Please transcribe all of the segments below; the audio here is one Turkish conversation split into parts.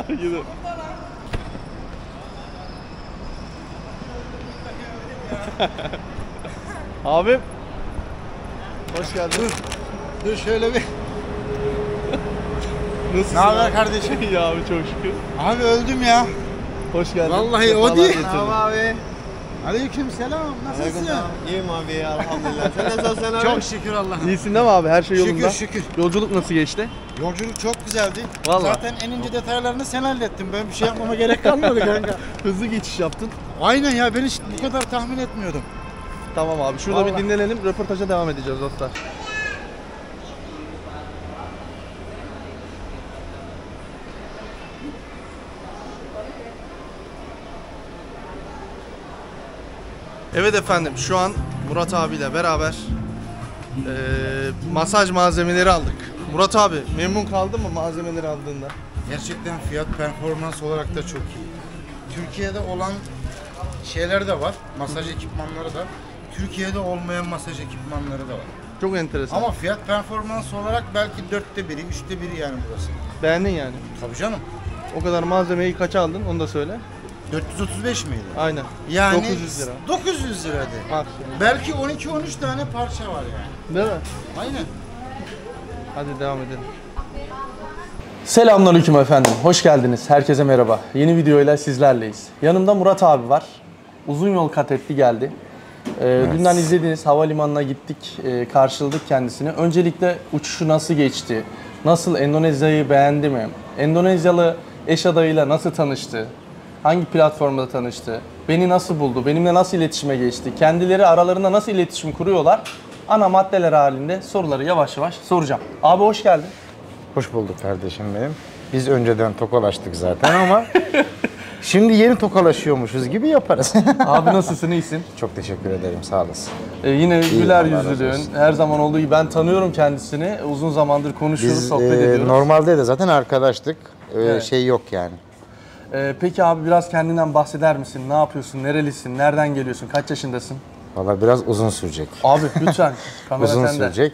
Gidelim. Abim. Hoş geldin. Dur şöyle bir. Nasılsın? Ne haber kardeşim? İyi abi, çok şükür. Abi öldüm ya. Hoş geldin. Vallahi o değil. Tamam abi. Aleykümselam. Nasılsın? İyiyim abi ya, elhamdülillah. Sen nasılsın abi? Çok şükür Allah'ım. İyisin değil mi abi? Her şey yolunda. Şükür. Yolculuk nasıl geçti? Yolculuk çok güzeldi. Vallahi. Zaten en ince detaylarını sen hallettin. Ben bir şey yapmama gerek kalmadı kanka. Hızlı geçiş yaptın. Aynen ya, ben hiç bu kadar tahmin etmiyordum. Tamam abi. Şurada Vallahi. bir dinlenelim. Röportaja devam edeceğiz dostlar. Evet efendim, şu an Murat abiyle beraber masaj malzemeleri aldık. Murat abi, memnun kaldın mı malzemeleri aldığında? Gerçekten fiyat performans olarak da çok iyi. Türkiye'de olan şeyler de var. Masaj ekipmanları da. Türkiye'de olmayan masaj ekipmanları da var. Çok enteresan. Ama fiyat performans olarak belki 4'te biri, 3'te biri yani burası. Beğendin yani. Tabii canım. O kadar malzemeyi kaça aldın onu da söyle. 435 miydi? Aynen. Yani 900 lira. 900 lira de. Maksimum. Belki 12-13 tane parça var yani. Değil mi? Aynen. Hadi devam edelim. Selamünaleyküm efendim. Hoş geldiniz. Herkese merhaba. Yeni videoyla sizlerleyiz. Yanımda Murat abi var. Uzun yol kat etti geldi. Dünden izlediğiniz havalimanına gittik, karşıladık kendisini. Öncelikle uçuşu nasıl geçti? Nasıl, Endonezya'yı beğendi mi? Endonezyalı eş adayıyla nasıl tanıştı? Hangi platformda tanıştı? Beni nasıl buldu? Benimle nasıl iletişime geçti? Kendileri aralarında nasıl iletişim kuruyorlar? Ana maddeler halinde soruları yavaş yavaş soracağım. Abi hoş geldin. Hoş bulduk kardeşim benim. Biz önceden tokalaştık zaten ama şimdi yeni tokalaşıyormuşuz gibi yaparız. Abi nasılsın, iyisin? Çok teşekkür ederim, sağ olasın. Yine güler Allah razı yüzlülüğün, olsun. her zaman olduğu gibi ben tanıyorum kendisini. Uzun zamandır konuşuyoruz, Biz sohbet ediyoruz. normalde de zaten arkadaştık. Evet. Şey yok yani. Peki abi biraz kendinden bahseder misin? Ne yapıyorsun? Nerelisin? Nereden geliyorsun? Kaç yaşındasın? Valla biraz uzun sürecek. Abi lütfen. Kamera Uzun sende. sürecek.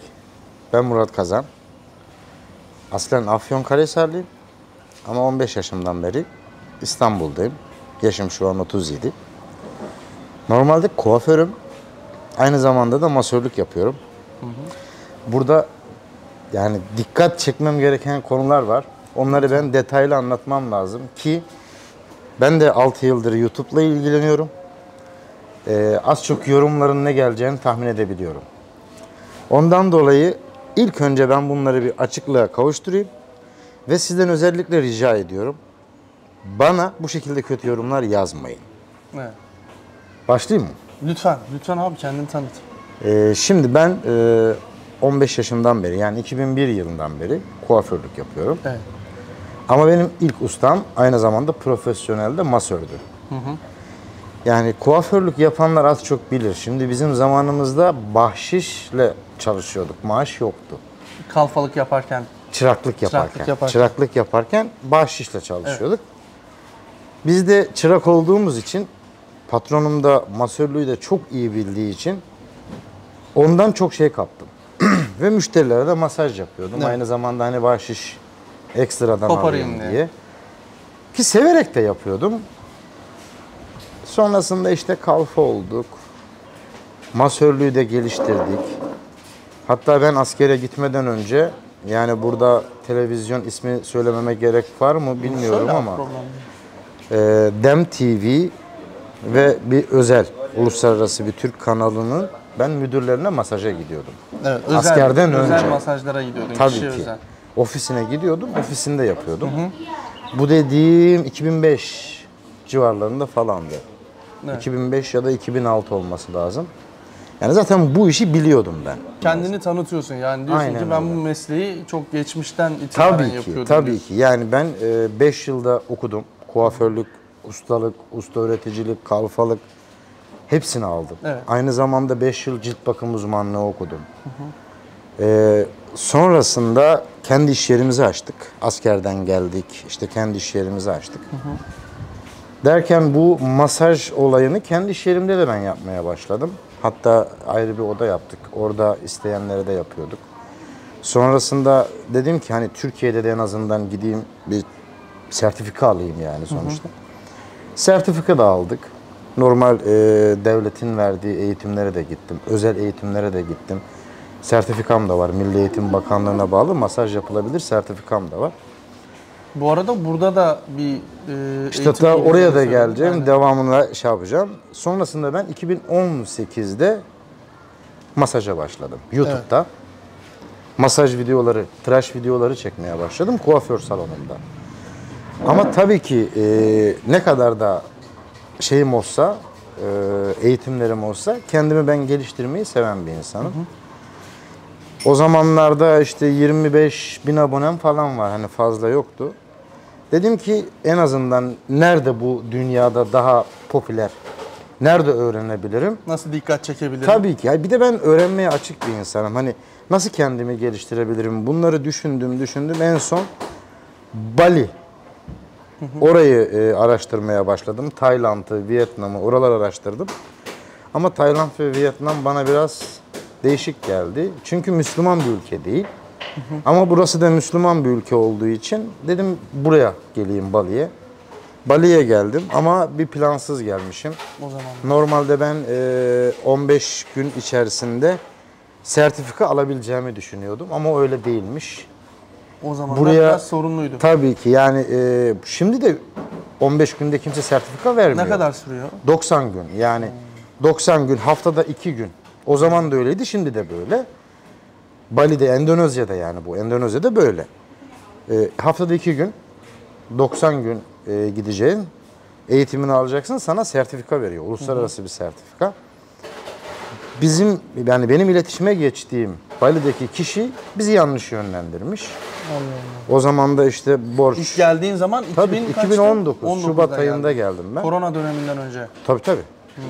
Ben Murat Kazan. Aslen Afyonkarahisarlıyım. Ama 15 yaşımdan beri İstanbul'dayım. Yaşım şu an 37. Normalde kuaförüm. Aynı zamanda da masörlük yapıyorum. Burada yani dikkat çekmem gereken konular var. Onları ben detaylı anlatmam lazım ki ben de 6 yıldır YouTube'la ilgileniyorum. Az çok yorumların ne geleceğini tahmin edebiliyorum. Ondan dolayı ilk önce ben bunları bir açıklığa kavuşturayım ve sizden özellikle rica ediyorum. Bana bu şekilde kötü yorumlar yazmayın. Evet. Başlayayım mı? Lütfen. Lütfen abi kendini tanıt. Şimdi ben 15 yaşımdan beri yani 2001 yılından beri kuaförlük yapıyorum. Evet. Ama benim ilk ustam aynı zamanda profesyonel de masördü. Yani kuaförlük yapanlar az çok bilir. Şimdi bizim zamanımızda bahşişle çalışıyorduk. Maaş yoktu. Kalfalık yaparken. Çıraklık yaparken bahşişle çalışıyorduk. Biz de çırak olduğumuz için patronum da masörlüğü de çok iyi bildiği için ondan çok şey kaptım. Ve müşterilere de masaj yapıyordum. Evet. Aynı zamanda hani bahşiş ekstradan Koparayım alayım diye. diye. Ki severek de yapıyordum. Sonrasında işte kalfa olduk. Masörlüğü de geliştirdik. Hatta ben askere gitmeden önce yani burada televizyon ismi söylememe gerek var mı bilmiyorum Söyle ama problem değil. Dem TV ve bir özel uluslararası bir Türk kanalının ben müdürlerine masaja gidiyordum. Evet, Askerden özel önce. masajlara gidiyordun. Tabii kişi ki. özel. Ofisine gidiyordum, ofisinde yapıyordum. Bu dediğim 2005 civarlarında falandı. Evet. 2005 ya da 2006 olması lazım. Yani zaten bu işi biliyordum ben. Kendini tanıtıyorsun yani diyorsun Aynen ki ben öyle. bu mesleği çok geçmişten itibaren Tabii ki, yapıyordum. tabii diyorsun. ki. Yani ben 5 yılda okudum. Kuaförlük, ustalık, usta öğreticilik, kalfalık hepsini aldım. Evet. Aynı zamanda 5 yıl cilt bakım uzmanlığı okudum. Sonrasında kendi iş yerimizi açtık. Askerden geldik, işte kendi iş yerimizi açtık. Derken bu masaj olayını kendi iş yerimde de ben yapmaya başladım. Hatta ayrı bir oda yaptık. Orada isteyenlere de yapıyorduk. Sonrasında dedim ki hani Türkiye'de de en azından gideyim bir sertifika alayım yani sonuçta. Sertifika da aldık. Normal devletin verdiği eğitimlere de gittim. Özel eğitimlere de gittim. Sertifikam da var. Milli Eğitim Bakanlığı'na bağlı masaj yapılabilir sertifikam da var. Bu arada burada da bir İşte eğitim hatta oraya da geleceğini geleceğim. söyledin. Devamına şey yapacağım. Sonrasında ben 2018'de masaja başladım. YouTube'da. Masaj videoları, tıraş videoları çekmeye başladım kuaför salonunda. Ama tabii ki ne kadar da şeyim olsa, eğitimlerim olsa kendimi ben geliştirmeyi seven bir insanım. O zamanlarda işte 25 bin abonem falan var, hani fazla yoktu. Dedim ki en azından nerede bu dünyada daha popüler, nerede öğrenebilirim? Nasıl dikkat çekebilirim? Tabii ki. Bir de ben öğrenmeye açık bir insanım. Hani nasıl kendimi geliştirebilirim? Bunları düşündüm. En son Bali. Orayı araştırmaya başladım. Tayland'ı, Vietnam'ı, oraları araştırdım. Ama Tayland ve Vietnam bana biraz değişik geldi. Çünkü Müslüman bir ülke değil. Ama burası da Müslüman bir ülke olduğu için dedim buraya geleyim, Bali'ye. Bali'ye geldim ama bir plansız gelmişim. O zaman. Normalde ben 15 gün içerisinde sertifika alabileceğimi düşünüyordum ama öyle değilmiş. O zaman Buraya biraz sorunluydu. Tabii ki yani şimdi de 15 günde kimse sertifika vermiyor. Ne kadar sürüyor? 90 gün yani 90 gün, haftada 2 gün. O zaman da öyleydi, şimdi de böyle. Bali'de, Endonezya'da yani bu. Endonezya'da böyle. Haftada 2 gün, 90 gün gideceğin, eğitimini alacaksın, sana sertifika veriyor. Uluslararası bir sertifika. Yani benim iletişime geçtiğim Bali'deki kişi bizi yanlış yönlendirmiş. O zaman da işte borç. İlk geldiğin zaman Tabii 2019 19'da Şubat ayında geldin. geldim ben. Korona döneminden önce. Tabii.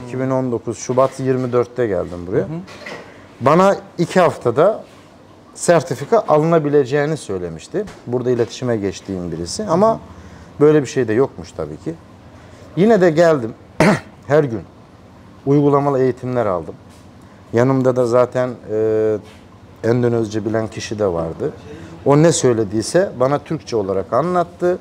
2019 Şubat 24'te geldim buraya. Bana 2 haftada sertifika alınabileceğini söylemişti. Burada iletişime geçtiğim birisi ama böyle bir şey de yokmuş tabii ki. Yine de geldim. Her gün uygulamalı eğitimler aldım. Yanımda da zaten Endonezce bilen kişi de vardı. O ne söylediyse bana Türkçe olarak anlattı.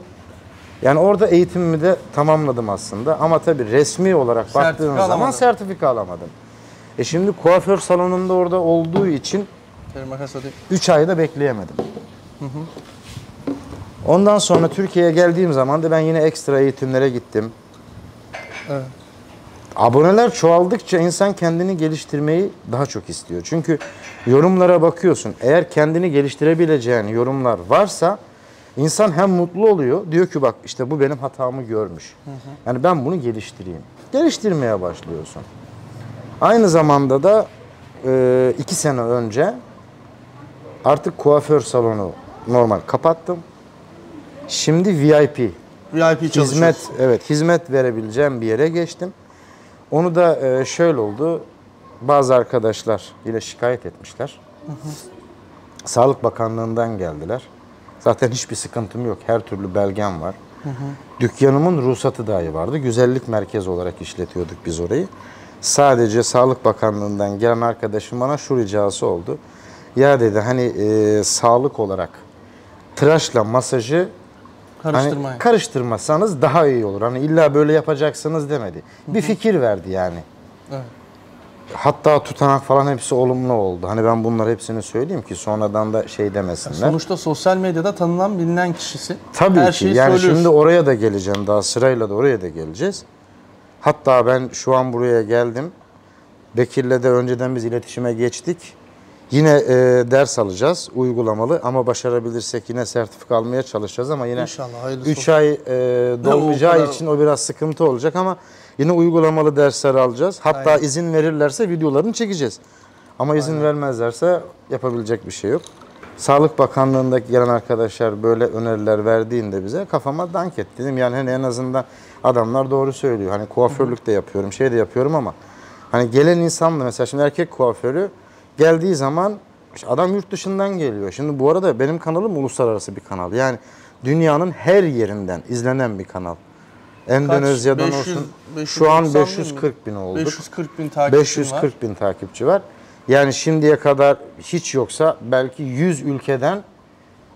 Yani orada eğitimimi de tamamladım aslında. Ama tabii resmi olarak baktığın zaman sertifika alamadım. Şimdi kuaför salonunda orada olduğu için 3 ayda bekleyemedim. Ondan sonra Türkiye'ye geldiğim zaman da ben yine ekstra eğitimlere gittim. Evet. Aboneler çoğaldıkça insan kendini geliştirmeyi daha çok istiyor. Çünkü yorumlara bakıyorsun. Eğer kendini geliştirebileceğin yorumlar varsa insan hem mutlu oluyor. Diyor ki bak işte bu benim hatamı görmüş. Yani ben bunu geliştireyim. Geliştirmeye başlıyorsun. Aynı zamanda da 2 sene önce artık kuaför salonu normal kapattım. Şimdi VIP hizmet verebileceğim bir yere geçtim. Onu da şöyle oldu. Bazı arkadaşlar yine şikayet etmişler. Sağlık Bakanlığı'ndan geldiler. Zaten hiçbir sıkıntım yok. Her türlü belgem var. Dükkanımın ruhsatı dahi vardı. Güzellik merkezi olarak işletiyorduk biz orayı. Sadece Sağlık Bakanlığı'ndan gelen arkadaşım bana şu ricası oldu. Ya dedi hani sağlık olarak tıraşla masajı karıştırmasanız daha iyi olur. Hani illa böyle yapacaksınız demedi. Bir fikir verdi yani. Evet. Hatta tutanak falan hepsi olumlu oldu. Hani ben bunları hepsini söyleyeyim ki sonradan da şey demesinler. Sonuçta sosyal medyada tanınan bilinen kişisi. Tabii her ki. şeyi Yani söylüyorsun. şimdi oraya da geleceğim. Daha sırayla da oraya da geleceğiz. Hatta ben şu an buraya geldim. Bekir'le de önceden biz iletişime geçtik. Yine ders alacağız uygulamalı ama başarabilirsek yine sertifika almaya çalışacağız ama yine İnşallah, 3 ay dolmayacağı için o biraz sıkıntı olacak ama yine uygulamalı dersler alacağız. Hatta izin verirlerse videolarını çekeceğiz. Ama izin vermezlerse yapabilecek bir şey yok. Sağlık Bakanlığı'ndaki gelen arkadaşlar böyle öneriler verdiğinde bize kafama dank etti. Dedim yani hani en azından adamlar doğru söylüyor. Hani kuaförlük de yapıyorum, şey de yapıyorum ama hani gelen insan da mesela şimdi erkek kuaförü geldiği zaman işte adam yurt dışından geliyor. Şimdi bu arada benim kanalım uluslararası bir kanal. Yani dünyanın her yerinden izlenen bir kanal. Endonezya'dan olsun. Şu an 540 bin olduk. 540 bin takipçi 540 bin takipçi var. Yani şimdiye kadar hiç yoksa belki 100 ülkeden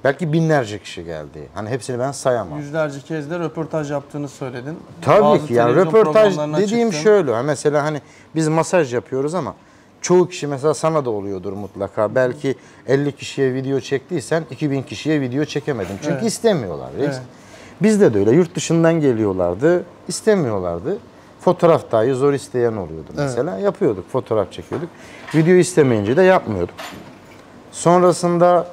Belki binlerce kişi geldi. Hani hepsini ben sayamam. Yüzlerce kez de röportaj yaptığını söyledin. Tabii Bazı ki yani televizyon röportaj programlarına dediğim çıktın. şöyle. Mesela hani biz masaj yapıyoruz ama çoğu kişi mesela sana da oluyordur mutlaka. Belki 50 kişiye video çektiysen 2000 kişiye video çekemedim. Çünkü Evet. istemiyorlar. Evet. Bizde de öyle. Yurt dışından geliyorlardı. İstemiyorlardı. Fotoğraf dahi zor isteyen oluyordu mesela. Yapıyorduk. Fotoğraf çekiyorduk. Video istemeyince de yapmıyorduk. Sonrasında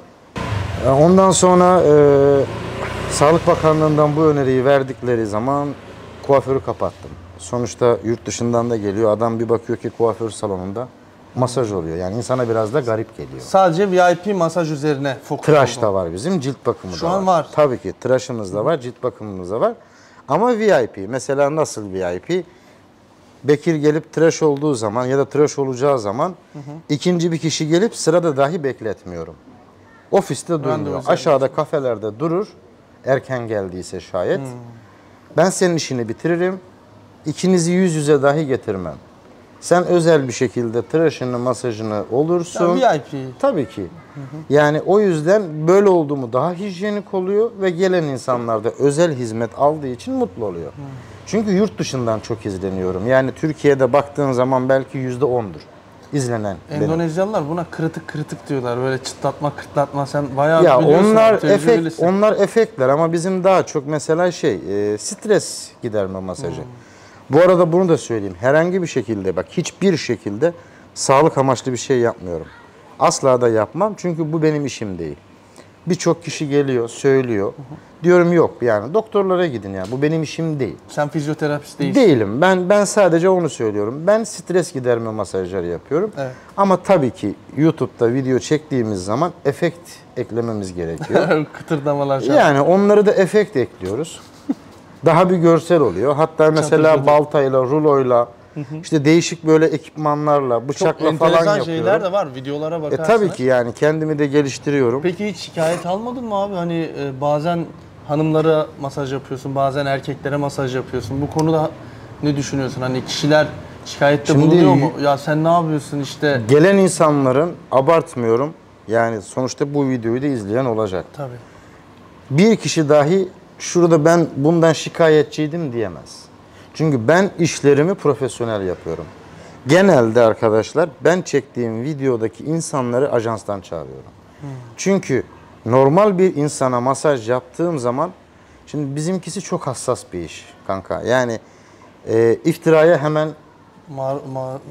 ondan sonra Sağlık Bakanlığı'ndan bu öneriyi verdikleri zaman kuaförü kapattım. Sonuçta yurt dışından da geliyor. Adam bir bakıyor ki kuaför salonunda masaj oluyor. Yani insana biraz da garip geliyor. Sadece VIP masaj üzerine fokus Tıraş oldun. da var bizim, cilt bakımı Şu da an var. Tabii ki tıraşımız da var, cilt bakımımız da var. Ama VIP. Mesela nasıl VIP? Bekir gelip tıraş olduğu zaman ya da tıraş olacağı zaman ikinci bir kişi gelip sırada dahi bekletmiyorum. Ofiste durmuyor. özellikle. Aşağıda kafelerde durur. Erken geldiyse şayet. Ben senin işini bitiririm. İkinizi yüz yüze dahi getirmem. Sen özel bir şekilde tıraşını, masajını olursun. Ya VIP. Tabii ki. Yani o yüzden böyle olduğumu daha hijyenik oluyor ve gelen insanlar da özel hizmet aldığı için mutlu oluyor. Çünkü yurt dışından çok izleniyorum. Yani Türkiye'de baktığın zaman belki %10'dur izlenen benim. Endonezyalılar buna kritik diyorlar. Böyle çıtlatma, kırtlatma. Sen bayağı Ya biliyorsun. onlar tecrübelisin. onlar efektler ama bizim daha çok mesela stres giderme masajı. Bu arada bunu da söyleyeyim. Herhangi bir şekilde bak hiçbir şekilde sağlık amaçlı bir şey yapmıyorum. Asla da yapmam çünkü bu benim işim değil. Birçok kişi geliyor, söylüyor. Diyorum yok yani doktorlara gidin yani bu benim işim değil. Sen fizyoterapist değilsin. Değilim. Ben sadece onu söylüyorum. Ben stres giderme masajları yapıyorum. Evet. Ama tabii ki YouTube'da video çektiğimiz zaman efekt eklememiz gerekiyor. Kıtırdamalar. Yani onları da efekt ekliyoruz. Daha bir görsel oluyor. Hatta mesela çatır. baltayla, ruloyla, işte değişik böyle ekipmanlarla, Çok bıçakla falan enteresan yapıyorum. şeyler de var. Videolara bakarsın. Tabii ki yani kendimi de geliştiriyorum. Peki hiç şikayet almadın mı abi? Hani bazen hanımlara masaj yapıyorsun, bazen erkeklere masaj yapıyorsun. Bu konuda ne düşünüyorsun? Hani kişiler şikayette Şimdi- bulunuyor mu? Ya sen ne yapıyorsun işte? Gelen insanların, abartmıyorum, yani sonuçta bu videoyu da izleyen olacak. Tabii. Bir kişi dahi şurada ben bundan şikayetçiydim diyemez. Çünkü ben işlerimi profesyonel yapıyorum. Genelde arkadaşlar ben çektiğim videodaki insanları ajanstan çağırıyorum. Çünkü normal bir insana masaj yaptığım zaman, şimdi bizimkisi çok hassas bir iş kanka. Yani iftiraya hemen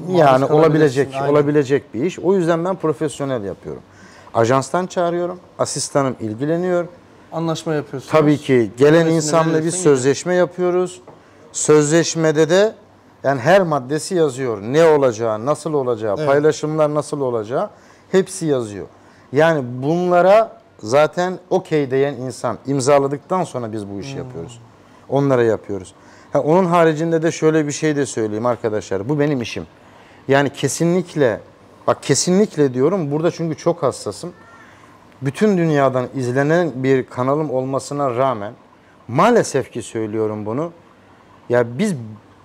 yani olabilecek bir iş. O yüzden ben profesyonel yapıyorum. Ajanstan çağırıyorum. Asistanım ilgileniyor. Anlaşma yapıyorsunuz. Tabii ki gelen Parasını insanla bir veriyorsun, sözleşme yapıyoruz. Sözleşmede de yani her maddesi yazıyor. Ne olacağı, nasıl olacağı, paylaşımlar nasıl olacağı hepsi yazıyor. Yani bunlara zaten okey diyen insan imzaladıktan sonra biz bu işi yapıyoruz. Onlara yapıyoruz. Onun haricinde de şöyle bir şey de söyleyeyim arkadaşlar. Bu benim işim. Yani kesinlikle, bak kesinlikle diyorum burada çünkü çok hassasım. Bütün dünyadan izlenen bir kanalım olmasına rağmen maalesef ki söylüyorum bunu. Ya biz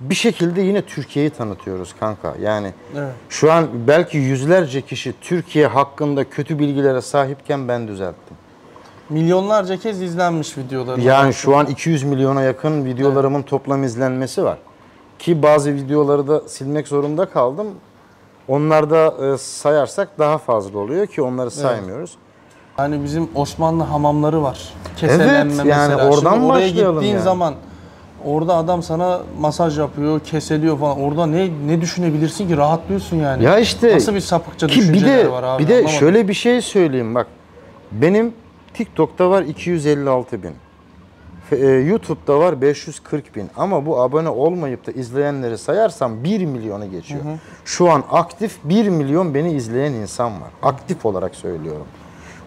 bir şekilde yine Türkiye'yi tanıtıyoruz kanka. Yani Evet. şu an belki yüzlerce kişi Türkiye hakkında kötü bilgilere sahipken ben düzelttim. Milyonlarca kez izlenmiş videoları. Yani şu an 200 milyona yakın videolarımın toplam izlenmesi var. Ki bazı videoları da silmek zorunda kaldım. Onlar da sayarsak daha fazla oluyor ki onları saymıyoruz. Hani bizim Osmanlı hamamları var. Keselenme Evet, mesela. yani oradan Şimdi oraya başlayalım gittiğin yani. zaman orada adam sana masaj yapıyor, keseliyor falan. Orada ne düşünebilirsin ki? Rahatlıyorsun yani. Ya işte Nasıl bir sapıkça ki bir düşünceler de var abi? bir de anlamadım. şöyle bir şey söyleyeyim bak. Benim TikTok'ta var 256 bin. YouTube'da var 540 bin. Ama bu abone olmayıp da izleyenleri sayarsam 1 milyonu geçiyor. Şu an aktif 1 milyon beni izleyen insan var. Aktif olarak söylüyorum.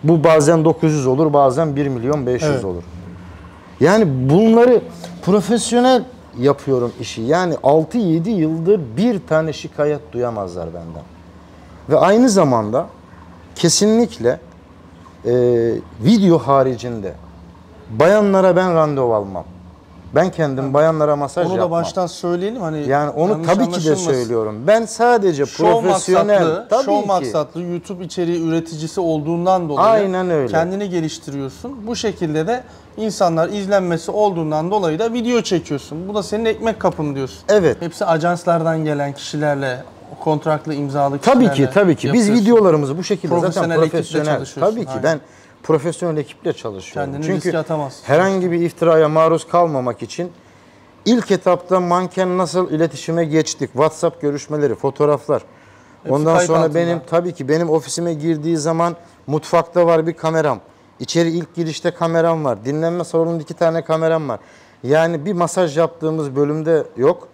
Bu bazen 900 olur, bazen 1 milyon 500 Evet. olur. Yani bunları profesyonel yapıyorum işi. Yani 6-7 yıldır bir tane şikayet duyamazlar benden. Ve aynı zamanda kesinlikle video haricinde bayanlara ben randevu almam. Ben kendim bayanlara masaj Onu da yapmam. baştan söyleyelim hani. Yani onu yanlış tabii ki de anlaşılmasın. söylüyorum. Ben sadece profesyonel, tabii şov ki. maksatlı YouTube içeriği üreticisi olduğundan dolayı Aynen öyle. kendini geliştiriyorsun. Bu şekilde de insanlar izlenmesi olduğundan dolayı da video çekiyorsun. Bu da senin ekmek kapın diyorsun. Evet. Hepsi ajanslardan gelen kişilerle, kontratlı imzalı Tabii kişilerle ki, tabii ki. Biz yapıyorsun. videolarımızı bu şekilde zaten Profesyonel ekiple profesyonel. çalışıyorsun, Tabii ki aynen. ben profesyonel ekiple çalışıyorum. Kendini Çünkü riske atamazsın. herhangi bir iftiraya maruz kalmamak için ilk etapta manken nasıl iletişime geçtik, WhatsApp görüşmeleri, fotoğraflar. Ondan kayıt sonra altında. benim tabii ki benim ofisime girdiği zaman mutfakta var bir kameram. İçeri ilk girişte kameram var. Dinlenme salonunda 2 tane kameram var. Yani bir masaj yaptığımız bölümde yok.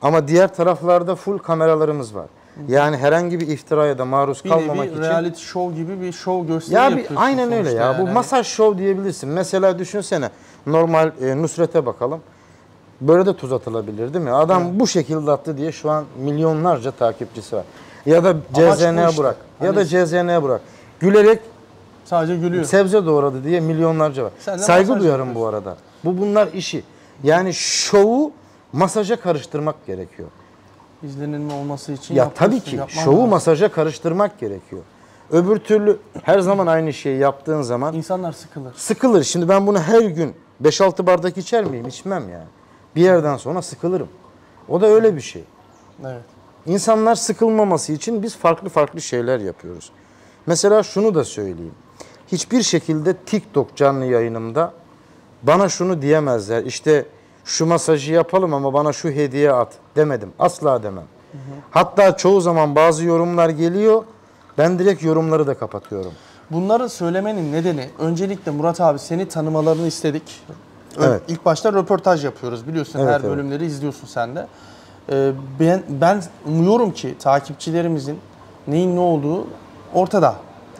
Ama diğer taraflarda full kameralarımız var. Yani herhangi bir iftiraya da maruz Bir kalmamak nevi için. reality show gibi bir show gösteri Ya bir yapıyorsun aynen öyle sonuçta ya. Bu yani. masaj show diyebilirsin. Mesela düşünsene normal Nusret'e bakalım. Böyle de tuz atılabilir değil mi? Adam bu şekilde attı diye şu an milyonlarca takipçisi var. Ya da Amaç bu CZN'ye işte. bırak. Ya Hani- da CZN'ye bırak. Gülerek Sadece gülüyor. sebze doğradı diye milyonlarca var. Sen de Saygı masaj duyarım yapıyorsun. bu arada. Bunlar işi. Yani şovu masaja karıştırmak gerekiyor. İzlenilme olması için Ya yapıyorsun, tabii ki yapman şovu lazım. masaja karıştırmak gerekiyor. Öbür türlü her zaman aynı şeyi yaptığın zaman İnsanlar sıkılır. sıkılır. Şimdi ben bunu her gün 5-6 bardak içer miyim? İçmem yani. Bir yerden sonra sıkılırım. O da öyle bir şey. Evet. İnsanlar sıkılmaması için biz farklı farklı şeyler yapıyoruz. Mesela şunu da söyleyeyim. Hiçbir şekilde TikTok canlı yayınımda bana şunu diyemezler. İşte şu masajı yapalım ama bana şu hediye at demedim. Asla demem. Hatta çoğu zaman bazı yorumlar geliyor. Ben direkt yorumları da kapatıyorum. Bunları söylemenin nedeni öncelikle Murat abi seni tanımalarını istedik. Evet. İlk başta röportaj yapıyoruz biliyorsun Evet, her evet. bölümleri izliyorsun sen de. Ben umuyorum ki takipçilerimizin neyin ne olduğu ortada.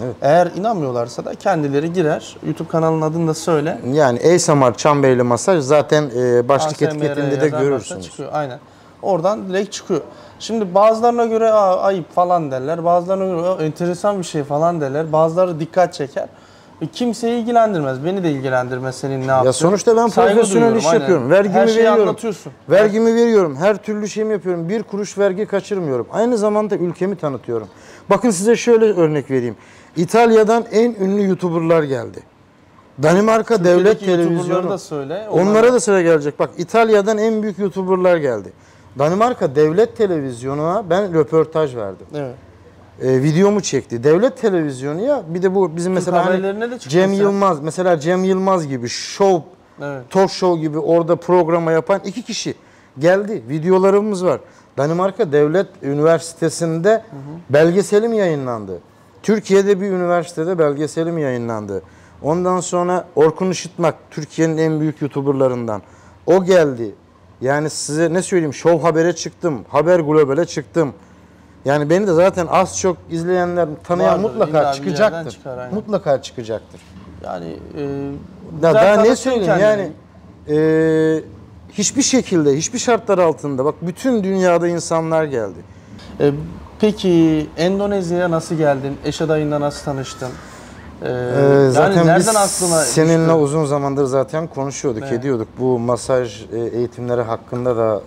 Evet. Eğer inanmıyorlarsa da kendileri girer. YouTube kanalının adını da söyle. Yani Eysamar Çambeyli Masaj zaten başlık ASMR etiketinde de yazarlarsa görürsünüz. Çıkıyor, aynen. Oradan direkt çıkıyor. Şimdi bazılarına göre ayıp falan derler. Bazılarına göre enteresan bir şey falan derler. Bazıları dikkat çeker. Kimseyi ilgilendirmez. Beni de ilgilendirmez senin ne yaptığın. Ya sonuçta ben Saygı profesyonel duyuyorum, iş aynen. yapıyorum. Vergimi Her şeyi veriyorum. anlatıyorsun. Vergimi veriyorum. Her türlü şeyimi yapıyorum. Bir kuruş vergi kaçırmıyorum. Aynı zamanda ülkemi tanıtıyorum. Bakın size şöyle örnek vereyim. İtalya'dan en ünlü YouTuber'lar geldi. Danimarka Devlet Türkiye'deki YouTuber'ları Televizyonu. da söyle. Onlara da sıra gelecek. Bak İtalya'dan en büyük YouTuber'lar geldi. Danimarka Devlet Televizyonu'na ben röportaj verdim. Evet. Videomu çekti. Devlet televizyonu ya bir de bu bizim mesela haberlerine de çıktın Cem sen. Yılmaz mesela Cem Yılmaz gibi show Evet. talk show gibi orada programa yapan 2 kişi geldi. Videolarımız var. Danimarka Devlet Üniversitesi'nde belgeselim yayınlandı. Türkiye'de bir üniversitede belgeselim yayınlandı. Ondan sonra Orkun Işıtmak Türkiye'nin en büyük YouTuber'larından. O geldi. Yani size ne söyleyeyim? Show Haber'e çıktım. Haber Global'e çıktım. Yani beni de zaten az çok izleyenler, tanıyan Vardır, illa mutlaka bir yerden çıkacaktır. çıkar, aynen. Mutlaka çıkacaktır. Yani Daha ne tanıtıyorsun söyleyeyim kendini. yani hiçbir şekilde, hiçbir şartlar altında bak bütün dünyada insanlar geldi. Peki Endonezya'ya nasıl geldin? Eş adayınla nasıl tanıştın? Yani Zaten nereden biz aklına seninle düştü? uzun zamandır zaten konuşuyorduk, Evet. ediyorduk. Bu masaj eğitimleri hakkında da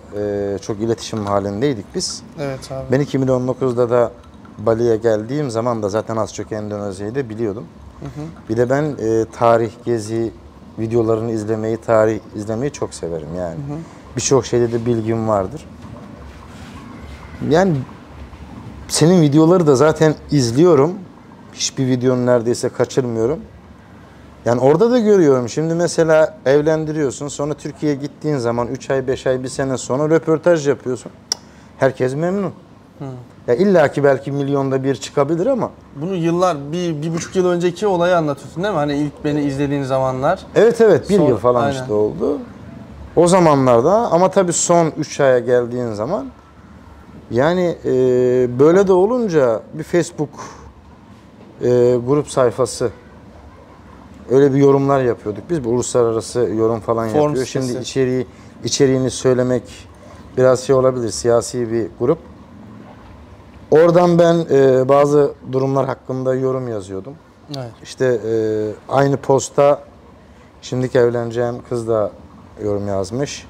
çok iletişim halindeydik biz. Evet abi. Ben 2019'da da Bali'ye geldiğim zaman da zaten az çok Endonezya'yı da biliyordum. Bir de ben tarih, gezi videolarını izlemeyi, tarih izlemeyi çok severim yani. Birçok şeyde de bilgim vardır. Yani senin videoları da zaten izliyorum. Hiçbir videonu neredeyse kaçırmıyorum. Yani orada da görüyorum. Şimdi mesela evlendiriyorsun. Sonra Türkiye'ye gittiğin zaman 3 ay, 5 ay, 1 sene sonra röportaj yapıyorsun. Herkes memnun. Ya illa ki belki milyonda bir çıkabilir ama. Bunu yıllar, bir buçuk yıl önceki olayı anlatıyorsun değil mi? Hani ilk beni izlediğin zamanlar. Evet bir Sonra- yıl falan aynen. işte oldu. O zamanlarda ama tabii son 3 aya geldiğin zaman yani böyle de olunca bir Facebook grup sayfası öyle bir yorumlar yapıyorduk. Biz bir uluslararası yorum falan Form yapıyor. sitesi. Şimdi içeriğini söylemek biraz şey olabilir, siyasi bir grup. Oradan ben bazı durumlar hakkında yorum yazıyordum. Evet. İşte aynı posta şimdiki evleneceğim kız da yorum yazmış.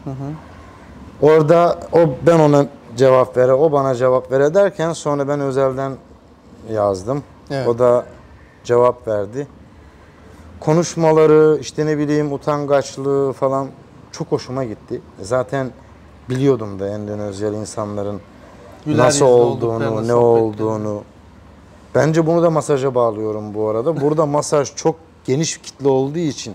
Orada ben ona cevap vere, o bana cevap vere derken sonra ben özelden yazdım. Evet. O da cevap verdi. Konuşmaları, işte ne bileyim utangaçlığı falan çok hoşuma gitti. Zaten biliyordum da Endonezyalı insanların Güler nasıl yüzlü olduğunu, olduklarını, ne sohbetlerini. olduğunu. Bence bunu da masaja bağlıyorum bu arada. Burada masaj çok geniş kitle olduğu için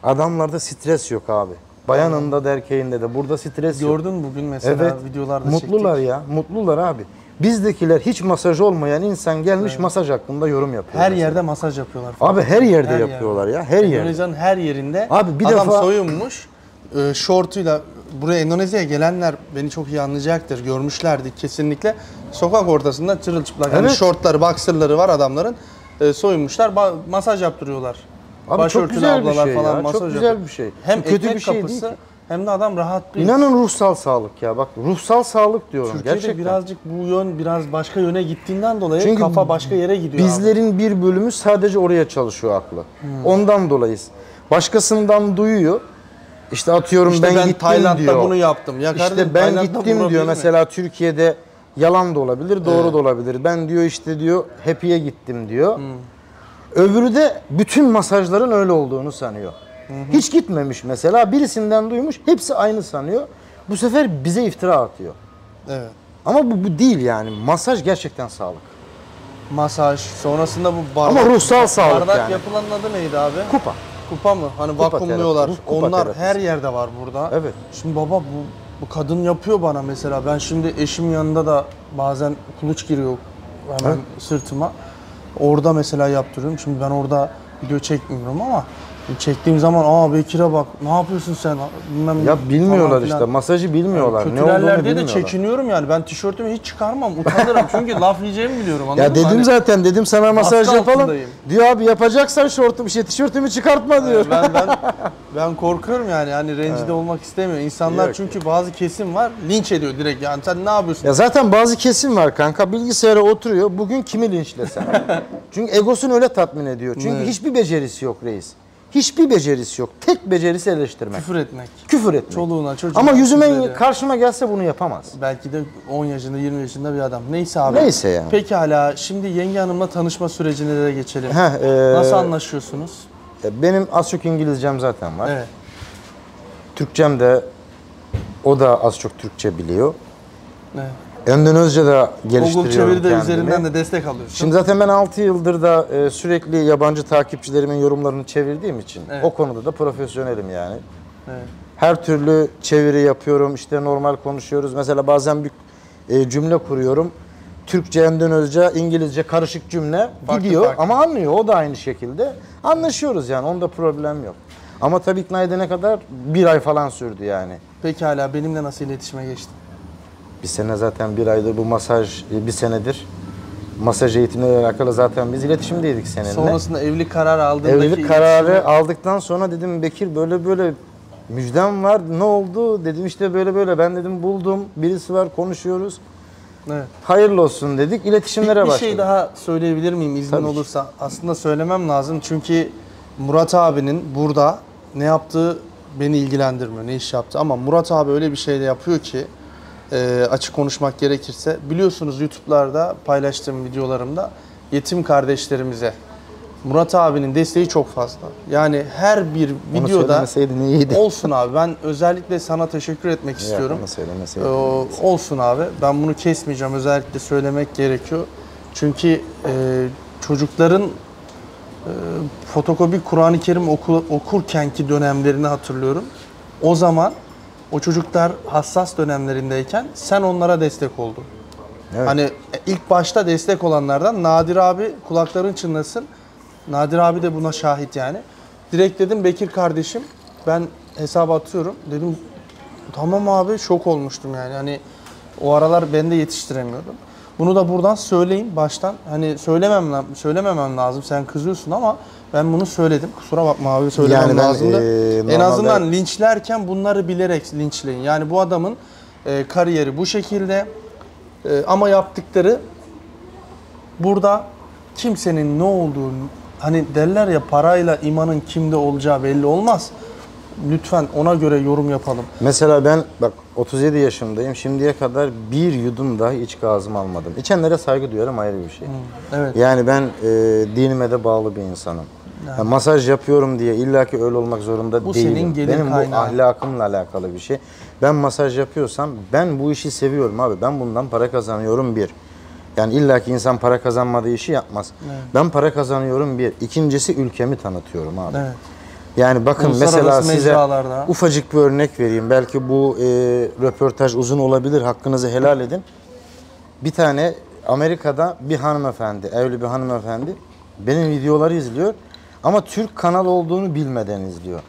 adamlarda stres yok abi. Bayanında da erkeğinde de burada stres yok. Gördün mü bugün mesela Evet. videolarda Mutlular çektik. ya. Mutlular abi. Bizdekiler hiç masaj olmayan insan gelmiş masaj hakkında yorum yapıyor. Her mesela. yerde masaj yapıyorlar. Abi her yerde Her yapıyorlar yerde. ya. Her yerde. Endonezya'nın her yerinde Abi bir adam defa- soyunmuş, şortuyla buraya Endonezya'ya gelenler beni çok iyi anlayacaktır. Görmüşlerdi kesinlikle. Sokak ortasında çırılçıplak. Hani Evet. şortları, boxer'ları var adamların. Soyunmuşlar, masaj yaptırıyorlar. Abi çok Başörtülü güzel bir ablalar şey falan ya. masaj Çok güzel yapıyor. bir şey. Hem Bu kötü ekmek bir şey kapısı değil ki. hem de adam rahatlıyor. İnanın ruhsal sağlık ya. Bak ruhsal sağlık diyorum Türkiye'de gerçekten. birazcık bu yön biraz başka yöne gittiğinden dolayı Çünkü kafa başka yere gidiyor abi. Bizlerin bir bölümü sadece oraya çalışıyor aklı. Ondan dolayı. Başkasından duyuyor. İşte atıyorum İşte ben gittim Tayland'da diyor. bunu yaptım. Ya kardeşim, İşte ben Tayland'da gittim vurabilir diyor. mi? Mesela Türkiye'de yalan da olabilir, doğru da olabilir. Ben diyor işte diyor Happy'ye gittim diyor. Öbürü de bütün masajların öyle olduğunu sanıyor. Hiç gitmemiş mesela. Birisinden duymuş. Hepsi aynı sanıyor. Bu sefer bize iftira atıyor. Evet. Ama bu değil yani. Masaj gerçekten sağlık. Masaj, sonrasında bu bardak. Ama ruhsal sağlık bardak yani. yapılanın adı neydi abi? Kupa. Kupa mı? Hani Kupa vakumluyorlar. terapi, kupa Onlar terapisi. her yerde var burada. Evet. Şimdi baba bu kadın yapıyor bana mesela. Ben şimdi eşim yanında da bazen kuluç giriyor hemen sırtıma. Orada mesela yaptırıyorum. Şimdi ben orada video çekmiyorum ama çektiğim zaman Bekir'e bak ne yapıyorsun sen bilmem Ya bilmiyorlar falan işte. filan. Masajı bilmiyorlar. Kötülerler ne olduğunu diye de bilmiyorlar. çekiniyorum yani. Ben tişörtümü hiç çıkarmam. Utanırım çünkü laf yiyeceğimi biliyorum. Anladın Ya mı? dedim Hani zaten dedim sana masaj baskı yapalım. altındayım. Diyor abi yapacaksan tişörtümü çıkartma diyor. Ben korkuyorum yani. Hani rencide olmak istemiyor. İnsanlar Yok. çünkü bazı kesim var linç ediyor direkt. Yani sen ne yapıyorsun? Ya zaten bazı kesim var kanka bilgisayara oturuyor. Bugün kimi linçlesen. Çünkü egosunu öyle tatmin ediyor. Çünkü Evet. hiçbir becerisi yok reis. Hiçbir becerisi yok. Tek becerisi eleştirmek. Küfür etmek. Küfür etmek. Çoluğuna, çocuğuna. Ama yüzüme küfür ediyor. karşıma gelse bunu yapamaz. Belki de 10 yaşında, 20 yaşında bir adam. Neyse abi. Neyse yani. Pekala. Şimdi yenge hanımla tanışma sürecine de geçelim. Heh, Nasıl anlaşıyorsunuz? Benim az çok İngilizcem zaten var. Evet. Türkçem de o da az çok Türkçe biliyor. Evet. Endonezce de Google geliştiriyorum çeviri de kendimi. üzerinden de destek alıyorsun. Şimdi zaten ben 6 yıldır da sürekli yabancı takipçilerimin yorumlarını çevirdiğim için Evet. o konuda da profesyonelim yani. Evet. Her türlü çeviri yapıyorum, işte normal konuşuyoruz. Mesela bazen bir cümle kuruyorum. Türkçe, Endonezce, İngilizce karışık cümle Farklı gidiyor farklı. ama anlıyor. O da aynı şekilde. Anlaşıyoruz yani onda problem yok. Ama tabii ikna edene kadar bir ay falan sürdü yani. Pekala. Benimle nasıl iletişime geçtin? Bir sene zaten bir aydır bu masaj, bir senedir masaj eğitimleriyle alakalı zaten biz iletişimdeydik seninle. Sonrasında evlilik kararı aldığındaki Evlilik kararı iletişime- aldıktan sonra dedim Bekir böyle müjdem var. Ne oldu? Dedim işte böyle ben dedim buldum. Birisi var konuşuyoruz. Evet. Hayırlı olsun dedik. İletişimlere Bir başladık. şey daha söyleyebilir miyim iznin Tabii ki. olursa? Aslında söylemem lazım çünkü Murat abinin burada ne yaptığı beni ilgilendirmiyor, ne iş yaptı. Ama Murat abi öyle bir şey de yapıyor ki açık konuşmak gerekirse biliyorsunuz YouTube'larda paylaştığım videolarımda yetim kardeşlerimize Murat abinin desteği çok fazla. Yani her bir Onu videoda söylemeseydin iyiydi. olsun abi. Ben özellikle sana teşekkür etmek istiyorum. Onu söylemeseydin. Olsun abi. Ben bunu kesmeyeceğim. Özellikle söylemek gerekiyor. Çünkü çocukların fotokopi Kur'an-ı Kerim okurkenki dönemlerini hatırlıyorum. O zaman o çocuklar hassas dönemlerindeyken sen onlara destek oldun. Evet. Hani ilk başta destek olanlardan Nadir abi kulakların çınlasın. Nadir abi de buna şahit yani. Direkt dedim Bekir kardeşim ben hesaba atıyorum. Dedim tamam abi şok olmuştum yani. Hani o aralar ben de yetiştiremiyordum. Bunu da buradan söyleyeyim baştan. Hani söylememem lazım. Sen kızıyorsun ama ben bunu söyledim. Kusura bakma abi söylemem Yani ben, lazımdı. En normalde- azından linçlerken bunları bilerek linçleyin. Yani bu adamın kariyeri bu şekilde ama yaptıkları burada kimsenin ne olduğu hani derler ya parayla imanın kimde olacağı belli olmaz. Lütfen ona göre yorum yapalım. Mesela ben bak 37 yaşındayım. Şimdiye kadar bir yudum dahi içki ağzıma almadım. İçenlere saygı duyarım, ayrı bir şey. Evet. Yani ben dinime de bağlı bir insanım. Yani masaj yapıyorum diye illaki öyle olmak zorunda Bu değilim. senin gelir Benim bu kaynağı. ahlakımla alakalı bir şey. Ben masaj yapıyorsam ben bu işi seviyorum abi. Ben bundan para kazanıyorum bir. Yani illaki insan para kazanmadığı işi yapmaz. Evet. Ben para kazanıyorum bir. İkincisi ülkemi tanıtıyorum abi. Evet. Yani bakın Uluslararası mesela size mecralarda. ufacık bir örnek vereyim. Belki bu röportaj uzun olabilir. Hakkınızı helal edin. Bir tane Amerika'da bir hanımefendi, evli bir hanımefendi benim videoları izliyor. Ama Türk kanal olduğunu bilmeden izliyor.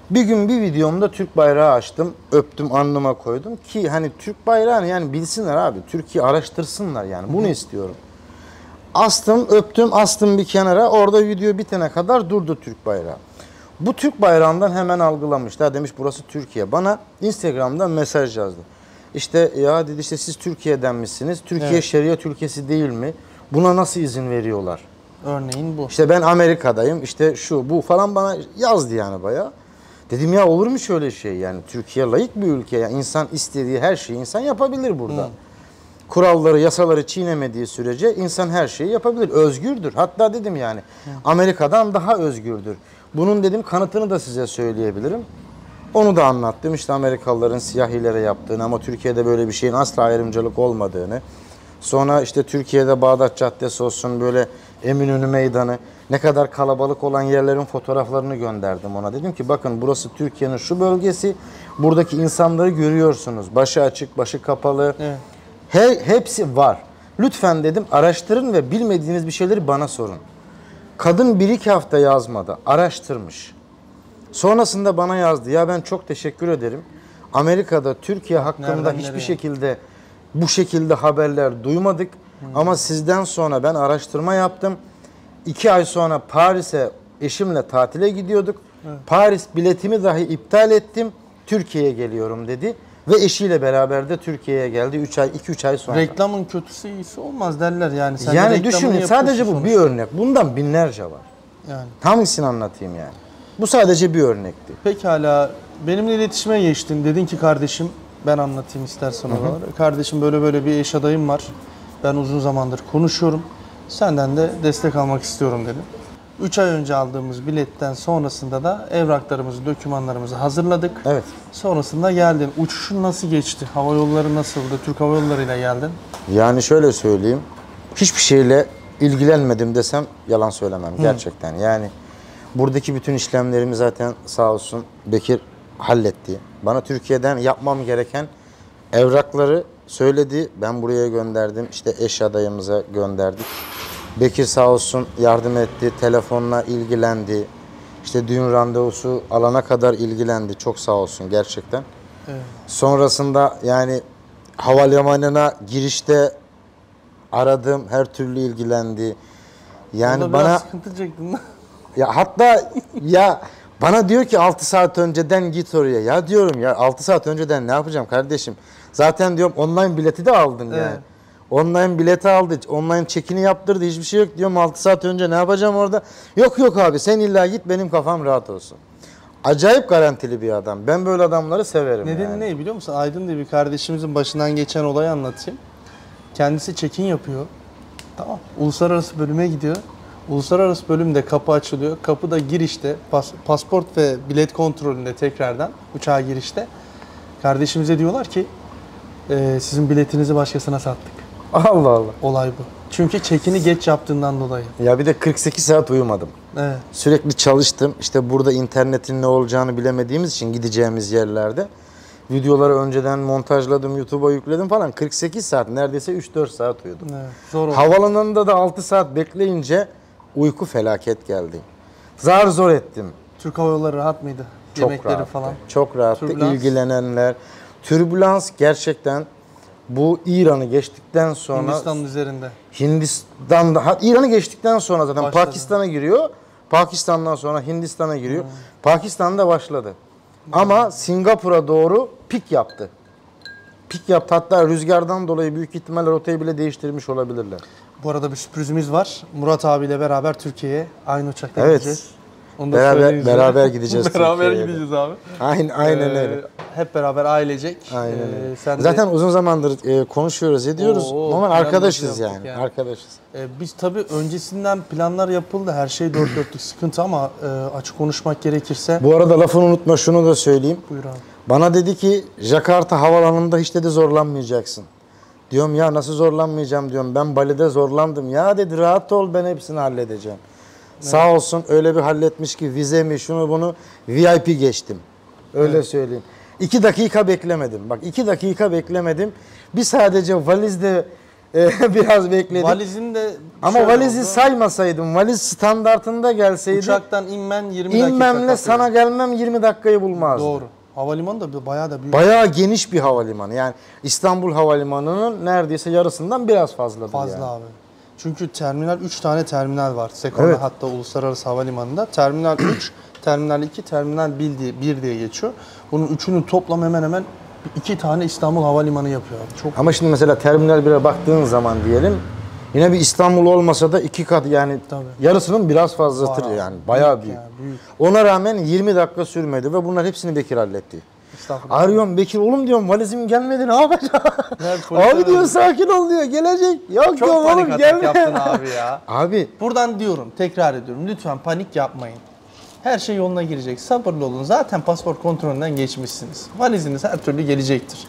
Bir gün bir videomda Türk bayrağı açtım, öptüm, alnıma koydum ki hani Türk bayrağını yani bilsinler abi. Türkiye araştırsınlar yani. Bunu istiyorum. Astım, öptüm, astım bir kenara. Orada video bitene kadar durdu Türk bayrağı. Bu Türk bayrağından hemen algılamışlar. Demiş burası Türkiye. Bana Instagram'dan mesaj yazdı. İşte ya dedi işte siz Türkiye'denmişsiniz. Türkiye Evet. şeriat ülkesi değil mi? Buna nasıl izin veriyorlar? Örneğin bu. İşte ben Amerika'dayım. İşte şu bu falan bana yazdı yani bayağı. Dedim ya olur mu şöyle şey yani? Türkiye layık bir ülke. Yani insan istediği her şeyi insan yapabilir burada. Kuralları, yasaları çiğnemediği sürece insan her şeyi yapabilir. Özgürdür. Hatta dedim yani Amerika'dan daha özgürdür. Bunun dedim kanıtını da size söyleyebilirim. Onu da anlattım. İşte Amerikalıların siyahilere yaptığını ama Türkiye'de böyle bir şeyin asla ayrımcılık olmadığını. Sonra işte Türkiye'de Bağdat Caddesi olsun böyle Eminönü Meydanı ne kadar kalabalık olan yerlerin fotoğraflarını gönderdim ona. Dedim ki bakın burası Türkiye'nin şu bölgesi. Buradaki insanları görüyorsunuz. Başı açık, başı kapalı. Evet. Hepsi var. Lütfen dedim araştırın ve bilmediğiniz bir şeyleri bana sorun. Kadın 1-2 hafta yazmadı. Araştırmış. Sonrasında bana yazdı. Ya ben çok teşekkür ederim. Amerika'da Türkiye hakkında Nereden hiçbir nereye? şekilde bu şekilde haberler duymadık. Ama sizden sonra ben araştırma yaptım. 2 ay sonra Paris'e eşimle tatile gidiyorduk. Paris biletimi dahi iptal ettim. Türkiye'ye geliyorum dedi. Ve eşiyle beraber de Türkiye'ye geldi 2-3 ay sonra. Reklamın kötüsü iyisi olmaz derler yani. Sen de Yani reklamını düşünün yapıyorsun sadece bu bir sonuçta. örnek. Bundan binlerce var. Yani. Hangisini anlatayım yani? Bu sadece bir örnekti. Pekala benimle iletişime geçtin. Dedin ki kardeşim ben anlatayım istersen oraları. Kardeşim böyle böyle bir eş adayım var. Ben uzun zamandır konuşuyorum. Senden de destek almak istiyorum dedim. 3 ay önce aldığımız biletten sonrasında da evraklarımızı, dokümanlarımızı hazırladık. Evet. Sonrasında geldin. Uçuşun nasıl geçti? Hava yolları nasıldı? Türk Hava Yolları ile geldin. Yani şöyle söyleyeyim. Hiçbir şeyle ilgilenmedim desem yalan söylemem gerçekten. Yani buradaki bütün işlemlerimi zaten sağ olsun Bekir halletti. Bana Türkiye'den yapmam gereken evrakları söyledi. Ben buraya gönderdim. İşte eş adayımıza gönderdik. Bekir sağ olsun yardım etti. Telefonla ilgilendi. İşte düğün randevusu alana kadar ilgilendi. Çok sağ olsun gerçekten. Evet. Sonrasında yani havalimanına girişte aradım. Her türlü ilgilendi. Yani Orada bana biraz sıkıntı çektin. ya hatta ya bana diyor ki 6 saat önceden git oraya. Ya diyorum ya 6 saat önceden ne yapacağım kardeşim? Zaten diyorum online bileti de aldın yani. Evet. Online bileti aldı. Online çekini yaptırdı. Hiçbir şey yok diyorum 6 saat önce ne yapacağım orada? Yok abi sen illa git benim kafam rahat olsun. Acayip garantili bir adam. Ben böyle adamları severim Nedeni yani. ne biliyor musun? Aydın diye bir kardeşimizin başından geçen olayı anlatayım. Kendisi check-in yapıyor. Tamam. Uluslararası bölüme gidiyor. Uluslararası bölümde kapı açılıyor. Kapıda girişte pasport ve bilet kontrolünde tekrardan uçağa girişte kardeşimize diyorlar ki sizin biletinizi başkasına sattık. Allah Allah. Olay bu. Çünkü check-in'i geç yaptığından dolayı. Ya bir de 48 saat uyumadım. Evet. Sürekli çalıştım. İşte burada internetin ne olacağını bilemediğimiz için gideceğimiz yerlerde videoları önceden montajladım, YouTube'a yükledim falan. 48 saat, neredeyse 3-4 saat uyudum. Evet. Zor oldu. Havalanında da 6 saat bekleyince uyku felaket geldi. Zar zor ettim. Türk Hava Yolları rahat mıydı? Çok Yemekleri rahattı. falan. Çok rahattı. Türbülans. İlgilenenler. Türbülans gerçekten bu İran'ı geçtikten sonra Hindistan'ın üzerinde. Hindistan'da İran'ı geçtikten sonra zaten Başladı. Pakistan'a giriyor. Pakistan'dan sonra Hindistan'a giriyor. Pakistan'da başladı. Ama Singapur'a doğru pik yaptı. Pik yaptı. Hatta rüzgardan dolayı büyük ihtimalle rotayı bile değiştirmiş olabilirler. Bu arada bir sürprizimiz var. Murat abiyle beraber Türkiye'ye aynı uçakta Evet. gideceğiz. Onu da söyleyeyim. Beraber gideceğiz Beraber Türkiye'ye de. gideceğiz abi. Aynen öyle. Hep beraber ailecek. Aynen öyle. Sen de- Zaten uzun zamandır konuşuyoruz, ediyoruz. Oo, Normal planımızı arkadaşız yaptık yani. Arkadaşız. Biz tabii öncesinden planlar yapıldı. Her şey dört dörtlük sıkıntı ama açık konuşmak gerekirse. Bu arada lafını unutma, şunu da söyleyeyim. Buyur abi. Bana dedi ki Jakarta havalanında hiç dedi zorlanmayacaksın. Diyorum ya nasıl zorlanmayacağım diyorum. Ben Bali'de zorlandım. Ya dedi rahat ol, ben hepsini halledeceğim. Sağ olsun öyle bir halletmiş ki vizemi şunu bunu VIP geçtim. Öyle söyleyeyim. 2 dakika beklemedim. Bak 2 dakika beklemedim. Bir sadece valizde biraz bekledim. Valizin de Ama şöyle valizi oldu. saymasaydım, valiz standartında gelseydi Uçaktan inmen 20 dakika inmemle kapıyor. sana gelmem 20 dakikayı bulmazdı. Doğru. Havalimanı da bayağı da büyük. Bayağı geniş bir havalimanı. Yani İstanbul Havalimanı'nın neredeyse yarısından biraz fazladır Fazla yani. abi. Çünkü terminal 3 tane terminal var. Sekola Evet. hatta Uluslararası Havalimanı'nda. Terminal 3, terminal 2, terminal 1 diye geçiyor. Bunun üçünün toplam hemen hemen 2 tane İstanbul Havalimanı yapıyor abi. Çok Ama şimdi mesela Terminal 1'e baktığın zaman diyelim yine bir İstanbul olmasa da 2 kat yani Tabii. yarısının biraz fazladır Var abi. yani. Bayağı büyük. yani, büyük. Ona rağmen 20 dakika sürmedi ve bunlar hepsini Bekir halletti. Estağfurullah. Arıyorum Bekir oğlum diyorum valizim gelmedi ne yapacağım? polis Abi diyor aradı. sakin ol diyor gelecek. Yok Çok diyorum panik oğlum atak gelme. yaptın abi ya. Abi Buradan diyorum, tekrar ediyorum. Lütfen panik yapmayın. Her şey yoluna girecek. Sabırlı olun. Zaten pasaport kontrolünden geçmişsiniz. Valiziniz her türlü gelecektir.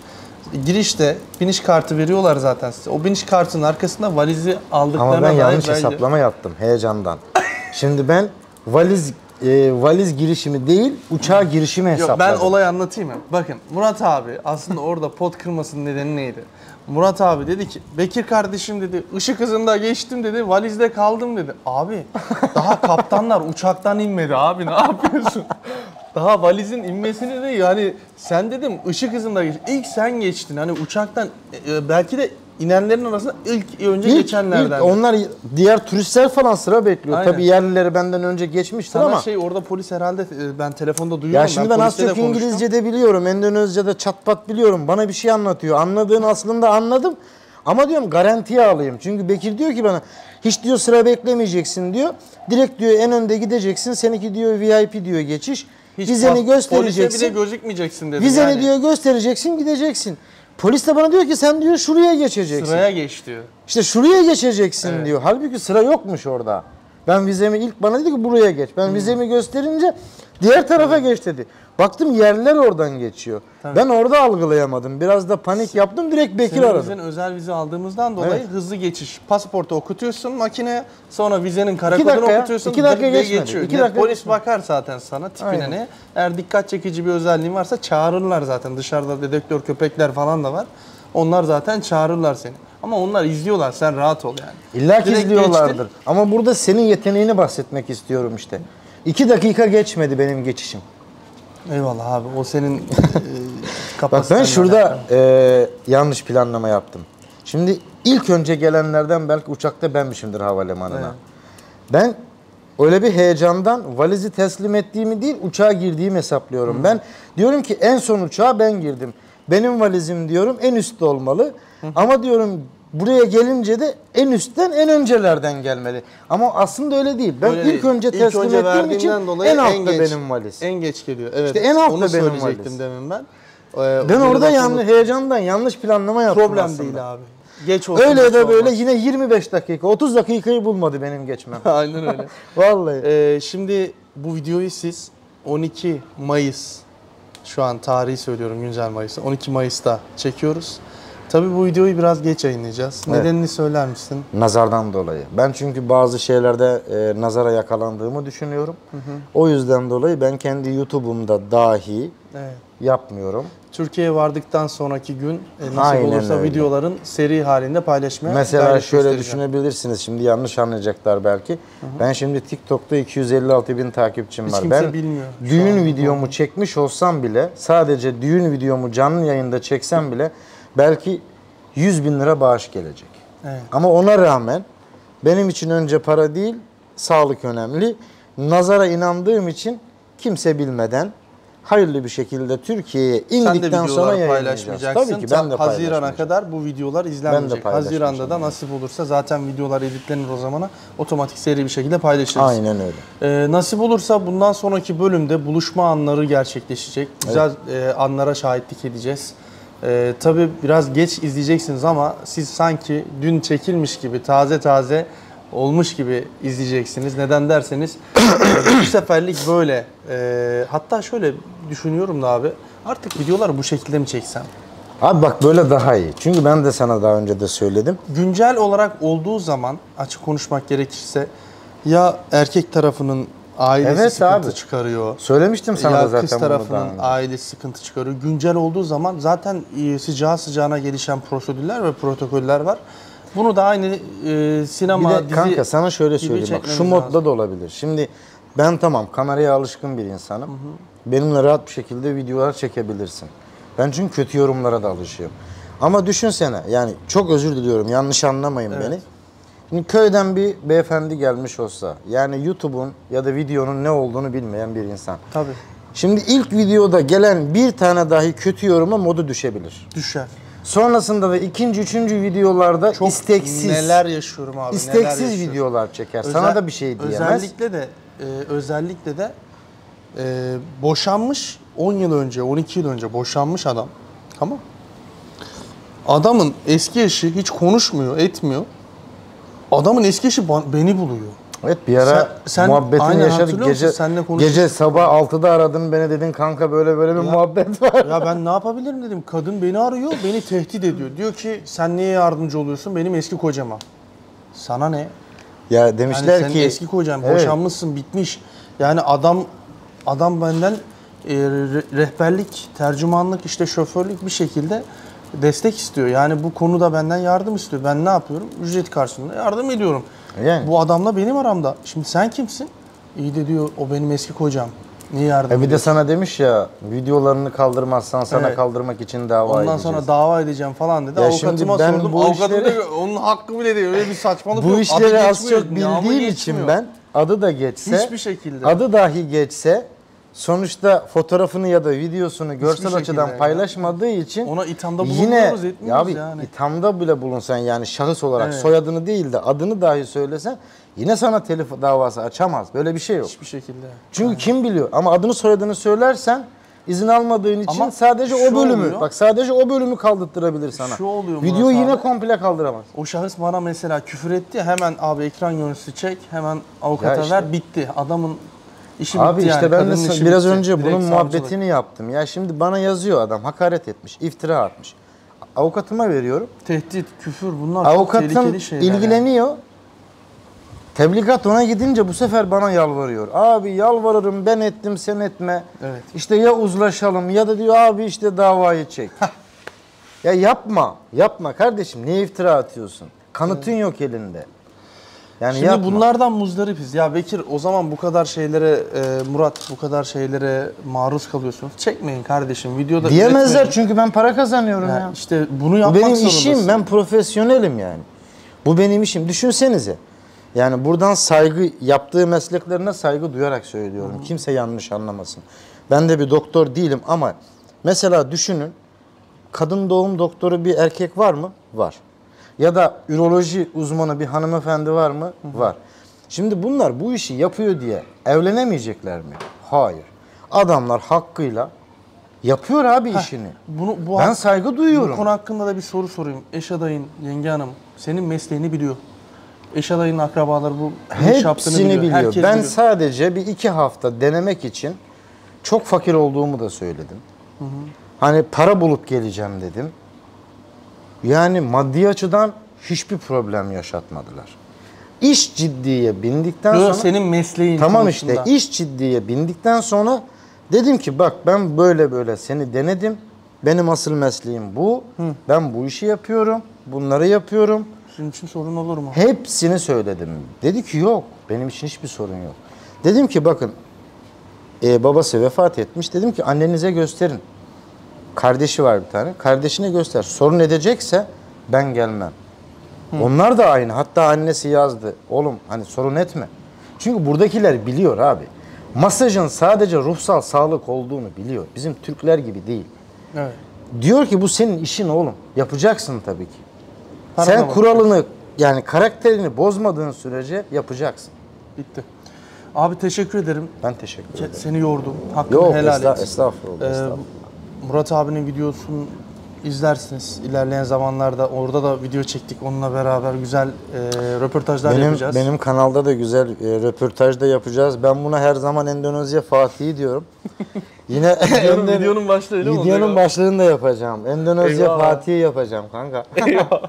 Girişte biniş kartı veriyorlar zaten size. O biniş kartının arkasında valizi aldıklarına ama ben dair yanlış belge- hesaplama yaptım heyecandan. Şimdi ben valiz girişimi değil uçağa girişimi Yok, hesapladım. ben olayı anlatayım mı? Bakın Murat abi aslında orada pot kırmasının nedeni neydi? Murat abi dedi ki Bekir kardeşim dedi ışık hızında geçtim dedi valizde kaldım dedi. Abi daha kaptanlar uçaktan inmedi abi ne yapıyorsun? Daha valizin inmesini de yani sen dedim ışık hızında geç. İlk sen geçtin hani uçaktan belki de inenlerin arasında ilk önce geçenlerden. İlk onlar diğer turistler falan sıra bekliyor. Aynen. Tabii yerlileri benden önce geçmiştir Sana ama. şey orada polis herhalde ben telefonda duyuyorum. Ya şimdi ben az polisle de çok konuştum. İngilizce de biliyorum, Endonezce'de çat pat biliyorum. Bana bir şey anlatıyor. Anladığını aslında anladım. Ama diyorum garantiye alayım. Çünkü Bekir diyor ki bana hiç diyor sıra beklemeyeceksin diyor. Direkt diyor en önde gideceksin. Seninki diyor VIP diyor geçiş. Hiç Vizeni göstereceksin. Polise bile gözükmeyeceksin dedi. Vizeni yani. diyor göstereceksin gideceksin. Polis de bana diyor ki sen diyor şuraya geçeceksin. Sıraya geç diyor. İşte şuraya geçeceksin Evet. diyor. Halbuki sıra yokmuş orada. Ben vizemi ilk bana dedi ki buraya geç. Ben vizemi gösterince diğer tarafa geç dedi. Baktım yerler oradan geçiyor. Tabii. Ben orada algılayamadım. Biraz da panik yaptım. Direkt Bekir Senin aradım. vizen özel vize aldığımızdan dolayı Evet. hızlı geçiş. Pasaportu okutuyorsun makineye, sonra vizenin 2 karakolunu dakika ya, okutuyorsun. 2 dakika ve geçmedi. geçiyor. 2 Net dakika polis geçmedi. bakar zaten sana tipine Aynen. ne. Eğer dikkat çekici bir özelliğin varsa çağırırlar zaten. Dışarıda dedektör köpekler falan da var. Onlar zaten çağırırlar seni. Ama onlar izliyorlar. Sen rahat ol yani. İlla ki Direkt izliyorlardır. geçtin. Ama burada senin yeteneğini bahsetmek istiyorum işte. 2 dakika geçmedi benim geçişim. Eyvallah abi. O senin Bak kapasitenle ben şurada alakalı. yanlış planlama yaptım. Şimdi ilk önce gelenlerden belki uçakta benmişimdir havalimanına. Evet. Ben öyle bir heyecandan valizi teslim ettiğimi değil uçağa girdiğimi hesaplıyorum. Ben diyorum ki en son uçağa ben girdim. Benim valizim diyorum en üstte olmalı. Ama diyorum buraya gelince de en üstten en öncelerden gelmeli. Ama aslında öyle değil. Ben Öyle ilk değil. önce İlk teslim önce ettiğim verdiğinden için dolayı en altta geç- benim valiz. En geç geliyor. Evet. İşte en altta Onu benim söyleyecektim valiz. demin ben. Ben orada yani heyecandan yanlış planlama yaptım problem aslında. değil abi. Geç olsun. Öyle geç de böyle olmaz. yine 25 dakika, 30 dakikayı bulmadı benim geçmem. Aynen öyle. Vallahi. Şimdi bu videoyu siz 12 Mayıs, şu an tarihi söylüyorum güncel Mayıs'ta, 12 Mayıs'ta çekiyoruz. Tabii bu videoyu biraz geç yayınlayacağız. Evet. Nedenini söyler misin? Nazardan dolayı. Ben çünkü bazı şeylerde nazara yakalandığımı düşünüyorum. O yüzden dolayı ben kendi YouTube'umda dahi Evet. yapmıyorum. Türkiye'ye vardıktan sonraki gün nasip Aynen olursa öyle. videoların seri halinde paylaşmaya Mesela gayret şöyle göstereceğim. düşünebilirsiniz. Şimdi yanlış anlayacaklar belki. Ben şimdi TikTok'ta 256 bin takipçim Hiç var. kimse Ben bilmiyor şu düğün an. videomu çekmiş olsam bile, sadece düğün videomu canlı yayında çeksem bile belki 100 bin lira bağış gelecek. Evet. Ama ona rağmen benim için önce para değil, sağlık önemli. Nazara inandığım için kimse bilmeden hayırlı bir şekilde Türkiye'ye Sen de indikten sonra videoları yayınlayacağız. paylaşmayacaksın. Tabii ki ben de Haziran'a paylaşmayacağım. kadar bu videolar izlenmeyecek. paylaşmayacağım Haziran'da da yani. nasip olursa zaten videolar editlenir o zamana. Otomatik seri bir şekilde paylaşırız. Aynen öyle. Nasip olursa bundan sonraki bölümde buluşma anları gerçekleşecek. Güzel anlara şahitlik edeceğiz. Tabii biraz geç izleyeceksiniz ama siz sanki dün çekilmiş gibi taze taze olmuş gibi izleyeceksiniz. Neden derseniz bu seferlik böyle. Hatta şöyle düşünüyorum da abi, artık videoları bu şekilde mi çeksem? Abi bak böyle daha iyi. Çünkü ben de sana daha önce de söyledim. Güncel olarak olduğu zaman açık konuşmak gerekirse ya erkek tarafının ailesi Evet sıkıntı abi. çıkarıyor. Söylemiştim sana Ya da zaten kız bunu daha tarafının önce. ailesi sıkıntı çıkarıyor. Güncel olduğu zaman zaten sıcağı sıcağına gelişen prosedürler ve protokoller var. Bunu da aynı Bir sinema, de dizi kanka sana şöyle gibi söyleyeyim bak, şu çekmemiz modda lazım. da olabilir. Şimdi ben tamam kameraya alışkın bir insanım. Benimle rahat bir şekilde videolar çekebilirsin. Ben çünkü kötü yorumlara da alışıyorum. Ama düşünsene, yani çok özür diliyorum, yanlış anlamayın beni. Şimdi köyden bir beyefendi gelmiş olsa, yani YouTube'un ya da videonun ne olduğunu bilmeyen bir insan. Tabii Şimdi ilk videoda gelen bir tane dahi kötü yoruma modu düşebilir. düşer. Sonrasında da ikinci, üçüncü videolarda Çok isteksiz, neler yaşıyorum abi. neler isteksiz yaşıyorum. videolar çeker. Sana da bir şey diyemez. Özellikle de boşanmış 10 yıl önce, 12 yıl önce boşanmış adam. Tamam. Adamın eski eşi hiç konuşmuyor, etmiyor. Adamın eski eşi beni buluyor. Evet, bir ara Sen muhabbetini aynen yaşadık. hatırlıyor musun? Gece, Seninle konuştuk. gece sabah 6'da aradın beni, dedin kanka böyle böyle bir muhabbet var. Ya ben ne yapabilirim dedim. Kadın beni arıyor, beni tehdit ediyor. Diyor ki sen niye yardımcı oluyorsun benim eski kocama? Sana ne? Ya demişler senin ki eski kocan, Evet. boşanmışsın, bitmiş. Yani adam benden rehberlik, tercümanlık, işte şoförlük bir şekilde destek istiyor. Yani bu konuda benden yardım istiyor. Ben ne yapıyorum? Ücret karşılığında yardım ediyorum. Yani. Bu adamla benim aramda. Şimdi sen kimsin? İyi de diyor o benim eski kocam. Niye yardım bir de ediyorsun? sana demiş ya, videolarını kaldırmazsan sana Evet. kaldırmak için dava Ondan edeceğiz. sonra dava edeceğim falan dedi. Ya Avukatıma şimdi ben sordum. bu Avukatım işleri- dedi, onun hakkı bile değil. Öyle bir saçmalık Bu yok. işleri Adı az geçmiyor, çok namı bildiğim geçmiyor. için ben, adı da geçse, Hiçbir şekilde. adı dahi geçse, sonuçta fotoğrafını ya da videosunu görsel şekilde açıdan ya. paylaşmadığı için Ona ithamda yine bulunuyoruz, etmiyoruz ya abi, yani. ithamda bile bulunsan, yani şahıs olarak Evet. soyadını değil de adını dahi söylesen yine sana telif davası açamaz. Böyle bir şey yok. Hiçbir şekilde. Çünkü kim biliyor, ama adını soyadını söylersen izin almadığın için Ama sadece şu o bölümü, oluyor. bak sadece o bölümü kaldırtırabilir sana. Şu oluyor Video Murat yine abi. komple kaldıramaz. O şahıs bana mesela küfür etti ya, hemen abi ekran görüntüsü çek, hemen avukata Ya işte. ver, bitti. Adamın işi Abi bitti işte yani. ben de Kadının işi biraz bitti. önce Direkt bunun savcılık. muhabbetini yaptım. Ya şimdi bana yazıyor adam, hakaret etmiş, iftira atmış. Avukatıma veriyorum. Tehdit, küfür, bunlar çok Avukatım tehlikeli şeyler. yani. ilgileniyor. Tebligat ona gidince bu sefer bana yalvarıyor. Abi yalvarırım, ben ettim sen etme. Evet. İşte ya uzlaşalım ya da diyor abi işte davayı çek. Ya yapma kardeşim, niye iftira atıyorsun? Kanıtın yok elinde. Yani Şimdi yapma. bunlardan muzdaripiz. Ya Bekir, o zaman bu kadar şeylere, Murat bu kadar şeylere maruz kalıyorsunuz. Çekmeyin kardeşim, videoda Diyemezler üretmeyin. çünkü ben para kazanıyorum Yani ya. İşte bunu Bu yapmak benim zorundasın. işim, ben profesyonelim yani. Bu benim işim. Düşünsenize. Yani buradan saygı, yaptığı mesleklerine saygı duyarak söylüyorum. Kimse yanlış anlamasın. Ben de bir doktor değilim ama mesela düşünün, kadın doğum doktoru bir erkek var mı? Var. Ya da üroloji uzmanı bir hanımefendi var mı? Var. Şimdi bunlar bu işi yapıyor diye evlenemeyecekler mi? Hayır. Adamlar hakkıyla yapıyor abi işini. Ben saygı duyuyorum. Bu konu hakkında da bir soru sorayım. Eş adayın, yenge hanım senin mesleğini biliyor. Eş adayın akrabaları bu iş yaptığını Hepsini biliyor. Herkes Ben biliyor. sadece bir 2 hafta denemek için çok fakir olduğumu da söyledim. Hani para bulup geleceğim dedim. Yani maddi açıdan hiçbir problem yaşatmadılar. İş ciddiye bindikten Yok, sonra... senin mesleğin Tamam konusunda. işte, iş ciddiye bindikten sonra dedim ki bak ben böyle seni denedim. Benim asıl mesleğim bu. Ben bu işi yapıyorum. Bunları yapıyorum. Sizin için sorun olur mu? Hepsini söyledim. Dedi ki yok, benim için hiçbir sorun yok. Dedim ki bakın, babası vefat etmiş. Dedim ki annenize gösterin. Kardeşi var bir tane. Kardeşine göster. Sorun edecekse ben gelmem. Onlar da aynı. Hatta annesi yazdı. Oğlum hani sorun etme. Çünkü buradakiler biliyor abi. Masajın sadece ruhsal sağlık olduğunu biliyor. Bizim Türkler gibi değil. Evet. Diyor ki bu senin işin oğlum. Yapacaksın tabii ki. Para Sen da var. kuralını yani karakterini bozmadığın sürece yapacaksın. Bitti. Abi teşekkür ederim. Ben teşekkür ederim. Seni yordum. Hakkını Yok helal et. estağfurullah. Estağfurullah. Murat abinin videosunu izlersiniz. İlerleyen zamanlarda orada da video çektik. Onunla beraber güzel röportajlar yapacağız. Benim kanalda da güzel röportaj da yapacağız. Ben buna her zaman Endonezya Fatih'i diyorum. Yine videonun başlığı öyle mi oldu? videonun başlığını da yapacağım. Endonezya Eyvah. Fatih'i yapacağım kanka. Eyvah.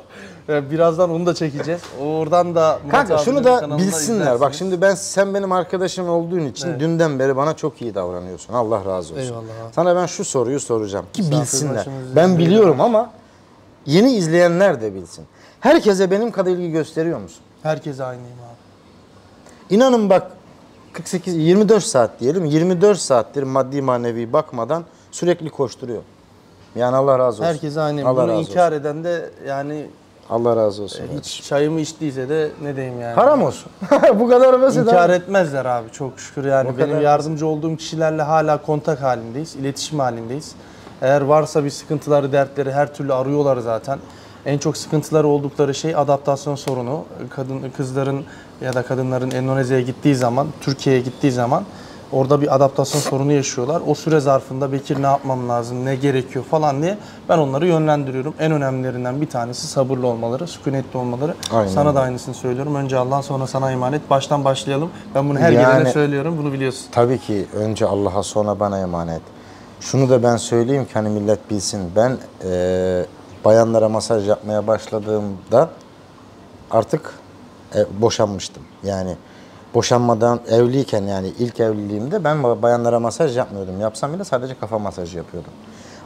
Birazdan onu da çekeceğiz. Oradan da Murat Kanka abinin şunu da kanalında bilsinler. izlersiniz. Bak şimdi sen benim arkadaşım olduğun için Evet. dünden beri bana çok iyi davranıyorsun. Allah razı olsun. Eyvallah abi. Sana ben şu soruyu soracağım ki Misafir bilsinler. başımız Ben üzerinde biliyorum ama yeni izleyenler de bilsin. Herkese benim kadar ilgi gösteriyor musun? Herkese aynıyım abi. İnanın bak 24 saat diyelim. 24 saattir maddi manevi bakmadan sürekli koşturuyor. Yani Allah razı olsun. Herkese aynıyım. Allah Bunu razı inkar olsun. eden de yani Allah razı olsun. hiç çayımı içtiyse de ne diyeyim yani. Haram olsun. Bu kadar basit. İnkar abi. etmezler abi çok şükür yani. O kadar Benim yardımcı olduğum kişilerle hala kontak halindeyiz, iletişim halindeyiz. Eğer varsa bir sıkıntıları, dertleri her türlü arıyorlar zaten. En çok sıkıntıları oldukları şey adaptasyon sorunu. Kızların ya da kadınların Endonezya'ya gittiği zaman, Türkiye'ye gittiği zaman orada bir adaptasyon sorunu yaşıyorlar. O süre zarfında Bekir ne yapmam lazım, ne gerekiyor falan diye ben onları yönlendiriyorum. En önemlilerinden bir tanesi sabırlı olmaları, sükunetli olmaları. Aynen. Sana da aynısını söylüyorum. Önce Allah'ın sonra sana emanet. Baştan başlayalım. Ben bunu her Yani- gelene söylüyorum. Bunu biliyorsun. Tabii ki önce Allah'a sonra bana emanet. Şunu da ben söyleyeyim ki hani millet bilsin. Ben bayanlara masaj yapmaya başladığımda artık boşanmıştım. Yani boşanmadan evliyken yani ilk evliliğimde ben bayanlara masaj yapmıyordum. Yapsam bile sadece kafa masajı yapıyordum.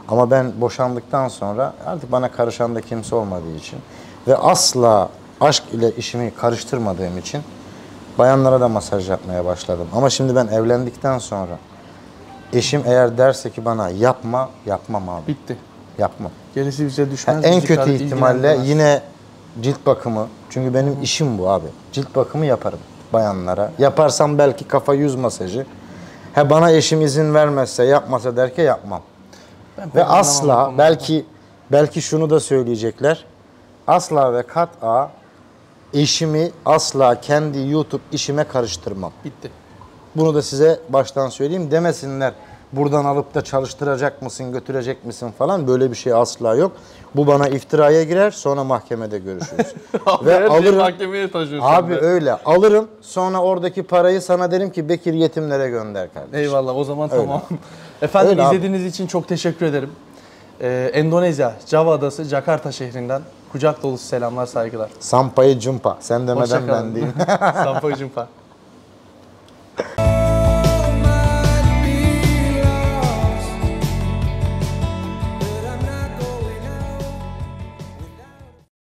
Ama ben boşandıktan sonra artık bana karışan da kimse olmadığı için ve asla aşk ile işimi karıştırmadığım için bayanlara da masaj yapmaya başladım. Ama şimdi ben evlendikten sonra eşim eğer derse ki bana yapma, yapmam abi. Bitti. Yapmam. Gerisi bize düşmez. En bizi kötü ihtimalle ilgilendirmez. yine cilt bakımı. Çünkü benim işim bu abi. Cilt bakımı yaparım bayanlara. Yaparsam belki kafa yüz masajı. Bana eşim izin vermezse, yapmasa der ki yapmam. Ben Ve pek anlamam bu asla konuda. belki şunu da söyleyecekler. Asla ve kat'a eşimi asla kendi YouTube işime karıştırmam. Bitti. Bunu da size baştan söyleyeyim, demesinler. Buradan alıp da çalıştıracak mısın, götürecek misin falan, böyle bir şey asla yok. Bu bana iftiraya girer, sonra mahkemede görüşürüz. Ve alırım. Mahkemeye taşıyorsun. Abi öyle alırım, sonra oradaki parayı sana derim ki Bekir yetimlere gönder kardeşim. Eyvallah, o zaman Öyle. tamam. Efendim Öyle abi. izlediğiniz için çok teşekkür ederim. Endonezya, Java Adası, Jakarta şehrinden kucak dolusu selamlar, saygılar. Sampayı cumpa. Sen demeden Hoşça kalın. ben diyeyim. Sampai jumpa.